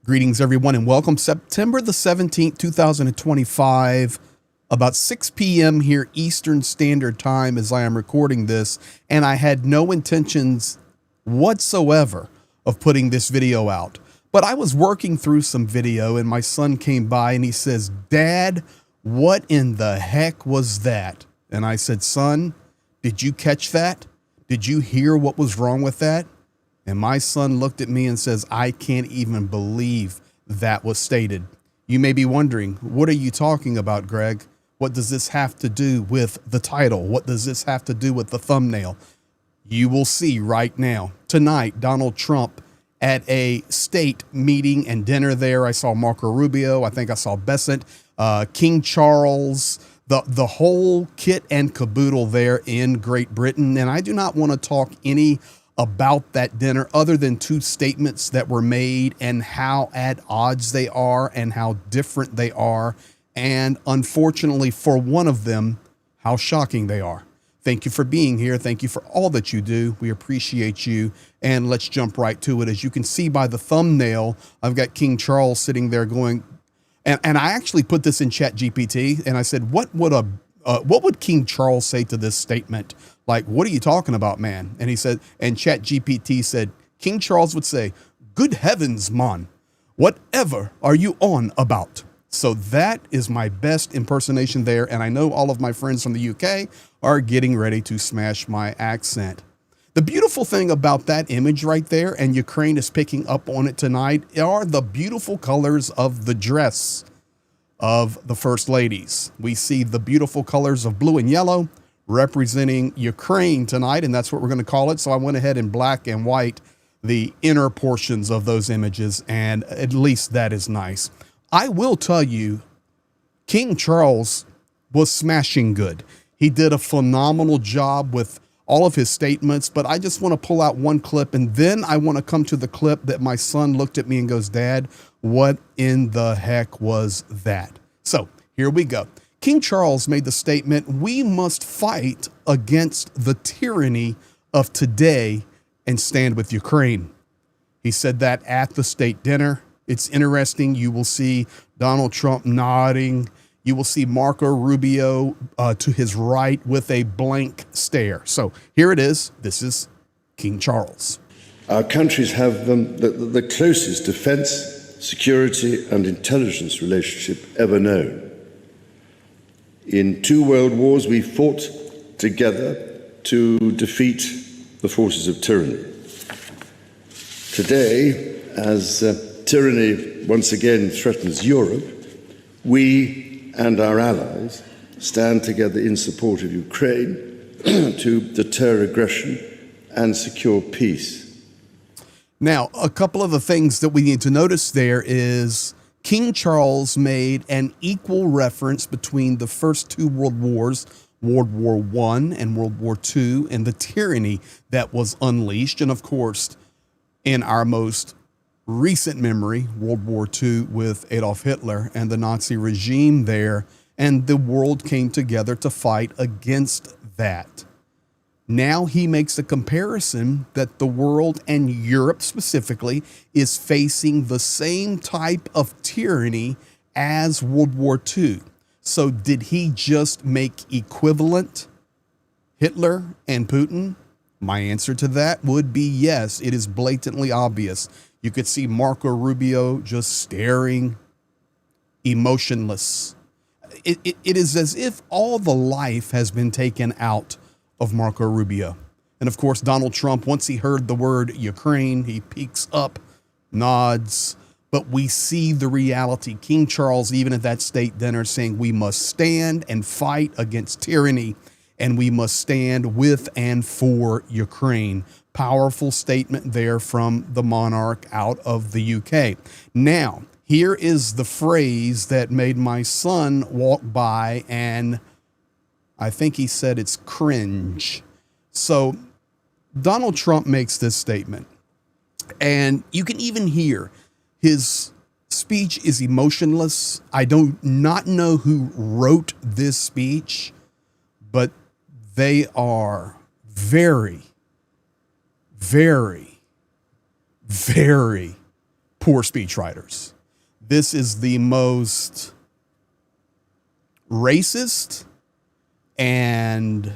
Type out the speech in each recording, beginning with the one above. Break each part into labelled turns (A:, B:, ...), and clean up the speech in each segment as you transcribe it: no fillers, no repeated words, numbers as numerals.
A: Greetings, everyone, and welcome. September the 17th, 2025, about 6 p.m. here Eastern Standard Time as I am recording this, and I had no intentions whatsoever of putting this video out. But I was working through some video, and my son came by, and he says, "Dad, what in the heck was that?" And I said, "Son, did you catch that? Did you hear what was wrong with that?" And my son looked at me and says, "I can't even believe that was stated." You may be wondering, what are you talking about, Greg? What does this have to do with the title? What does this have to do with the thumbnail? You will see right now. Tonight, Donald Trump at a state meeting and dinner there. I saw Marco Rubio. I think I saw Besant, King Charles, the whole kit and caboodle there in Great Britain. And I do not want to talk any about that dinner other than two statements that were made and how at odds they are and how different they are. And unfortunately for one of them, how shocking they are. Thank you for being here. Thank you for all that you do. We appreciate you. And let's jump right to it. As you can see by the thumbnail, I've got King Charles sitting there going, and I actually put this in Chat GPT and I said, what would King Charles say to this statement? Like, what are you talking about, man? And he said, and Chat GPT said, King Charles would say, "Good heavens, man, whatever are you on about?" So that is my best impersonation there. And I know all of my friends from the UK are getting ready to smash my accent. The beautiful thing about that image right there, and Ukraine is picking up on it tonight, are the beautiful colors of the dress of the first ladies. We see the beautiful colors of blue and yellow representing Ukraine tonight, and that's what we're going to call it. So I went ahead and black and white the inner portions of those images, and at least that is nice. I will tell you, King Charles was smashing good. He did a phenomenal job with all of his statements, but I just want to pull out one clip, and then I want to come to the clip that my son looked at me and goes, "Dad, what in the heck was that?" So here we go. King Charles made the statement, "We must fight against the tyranny of today and stand with Ukraine." He said that at the state dinner. It's interesting. You will see Donald Trump nodding. You will see Marco Rubio to his right with a blank stare. So here it is. This is King Charles.
B: Our countries have the closest defense, security, and intelligence relationship ever known. In 2 world wars, we fought together to defeat the forces of tyranny. Today, as tyranny once again threatens Europe, we and our allies stand together in support of Ukraine to deter aggression and secure peace.
A: Now, a couple of the things that we need to notice there is King Charles made an equal reference between the first 2 world wars, World War I and World War II, and the tyranny that was unleashed. And of course, in our most recent memory, World War II with Adolf Hitler and the Nazi regime there, and the world came together to fight against that. Now he makes a comparison that the world, and Europe specifically, is facing the same type of tyranny as World War II. So did he just make equivalent Hitler and Putin? My answer to that would be yes. It is blatantly obvious. You could see Marco Rubio just staring, emotionless. It is as if all the life has been taken out of Marco Rubio. And of course, Donald Trump, once he heard the word Ukraine, he peeks up, nods, but we see the reality. King Charles, even at that state dinner, saying we must stand and fight against tyranny, and we must stand with and for Ukraine. Powerful statement there from the monarch out of the UK. Now, here is the phrase that made my son walk by, and I think he said it's cringe. So Donald Trump makes this statement, and you can even hear his speech is emotionless. I do not know who wrote this speech, but they are very, very, very poor speechwriters. This is the most racist, and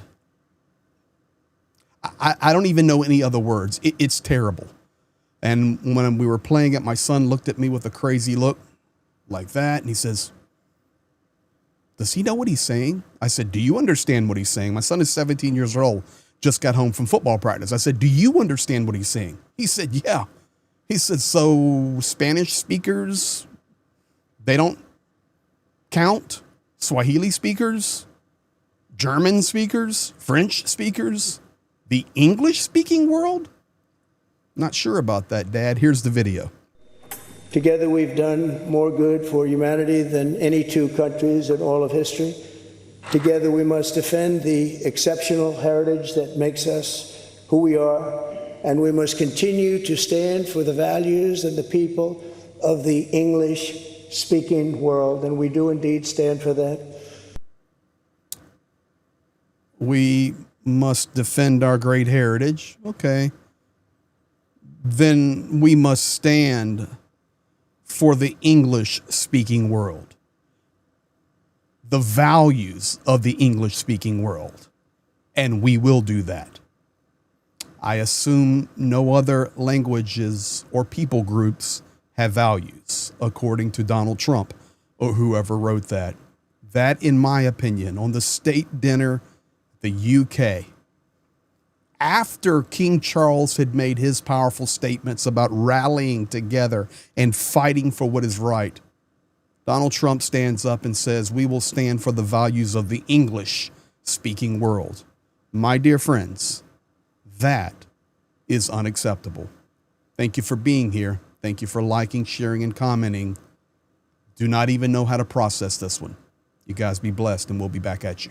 A: I don't even know any other words. It's terrible. And when we were playing it, my son looked at me with a crazy look like that, and he says, does he know what he's saying? I said, do you understand what he's saying? My son is 17 years old, just got home from football practice. I said, do you understand what he's saying? He said, yeah. He said, so Spanish speakers, they don't count? Swahili speakers, German speakers, French speakers, the English speaking world? Not sure about that, Dad. Here's the video.
C: Together we've done more good for humanity than any two countries in all of history. Together we must defend the exceptional heritage that makes us who we are, and we must continue to stand for the values and the people of the English-speaking world, and we do indeed stand for that.
A: We must defend our great heritage. Okay. Then we must stand for the English-speaking world, the values of the English-speaking world, and we will do that. I assume no other languages or people groups have values, according to Donald Trump or whoever wrote that. That, in my opinion, on the state dinner, the UK, after King Charles had made his powerful statements about rallying together and fighting for what is right, Donald Trump stands up and says, we will stand for the values of the English-speaking world. My dear friends, that is unacceptable. Thank you for being here. Thank you for liking, sharing, and commenting. Do not even know how to process this one. You guys be blessed, and we'll be back at you.